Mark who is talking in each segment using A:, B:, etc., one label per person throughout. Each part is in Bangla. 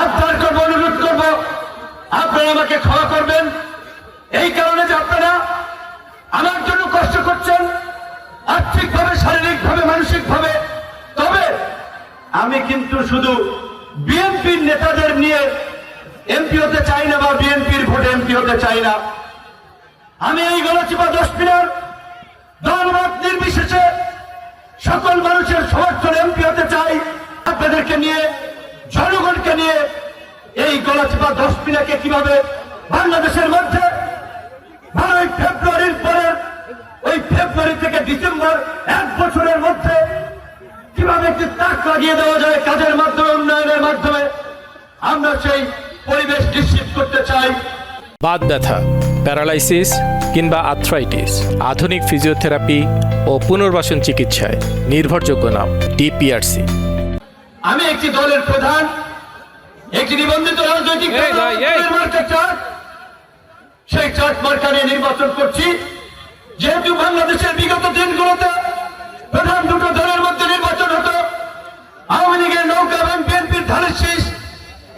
A: আবদার করবো, অনুরোধ করবো, আপনারা আমাকে ক্ষমা করবেন এই কারণে যে আপনারা আমার জন্য কষ্ট করছেন আর্থিকভাবে, শারীরিকভাবে, মানসিকভাবে। তবে আমি কিন্তু শুধু বিএনপির নেতাদের নিয়ে এমপি হতে চাই না বা বিএনপির ভোটে এমপি হতে চাই না। আমি এই গলাচিপা দশপিনার দলমত নির্বিশেষে সকল মানুষের সমর্থনে এমপি হতে চাই। আপনাদেরকে নিয়ে, জনগণকে নিয়ে এই গলাচিপা দশপিনাকে কিভাবে বাংলাদেশের মধ্যে 12ই ফেব্রুয়ারির পরে, ওই ফেব্রুয়ারি থেকে ডিসেম্বর 1 বছরের মধ্যে কিভাবে একটি তাক লাগিয়ে দেওয়া যায় কাজের মাধ্যমে, উন্নয়নের মাধ্যমে, আমরা সেই পরিবেশ নিশ্চিত করতে চাই।
B: বাত ব্যথা, প্যারালাইসিস কিংবা আর্থ্রাইটিস, আধুনিক ফিজিওথেরাপি ও পুনর্বাসন চিকিৎসায় নির্ভরযোগ্য নাম ডিপিআরসি।
A: আমি একটি দলের প্রধান, একটি নিবন্ধিত রাজনৈতিক চার্ট, সেই চার্ট মার্কা নিয়ে নির্বাচন করছি। যেহেতু বাংলাদেশের বিগত দিনগুলোতে প্রধান দুটো দলের মধ্যে নির্বাচন হতো, আওয়ামী লীগের নৌকা এবং বিএনপির ধানের শীষ।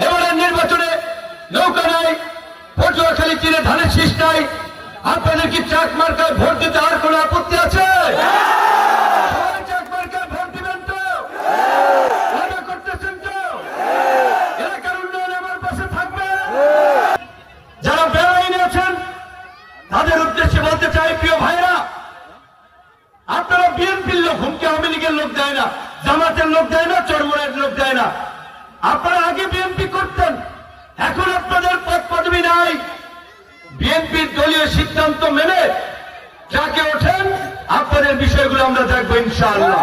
A: এবারের নির্বাচনে নৌকা নাই, পটুয়াখালী তীরে ধানের শীষ নাই। আপনাদের কি চার্ট মার্কায় ভোট দিতে আর কোনো আপত্তি আছে? চার্ট মার্কায় ভোট দিবেন তো? ওয়াদা করতেছেন তো? এলাকার উন্নয়নে আমার পাশে থাকবে। যারা বেআইনি আছেন তাদের উদ্দেশ্যে বলতে চাই, প্রিয় ভাইরা, আপনারা বিএনপির লোক, হুমকি আওয়ামী লীগের লোক দেয় না, জামাতের লোক দেয় না, চরমনের লোক দেয় না। আপনারা আগে বিএনপি করতেন, এখন আপনাদের পদ পদবি নাই। বিএনপির দলীয় সিদ্ধান্ত মেনে যাকে ওঠেন, আপনাদের বিষয়গুলো আমরা দেখবো ইনশাআল্লাহ।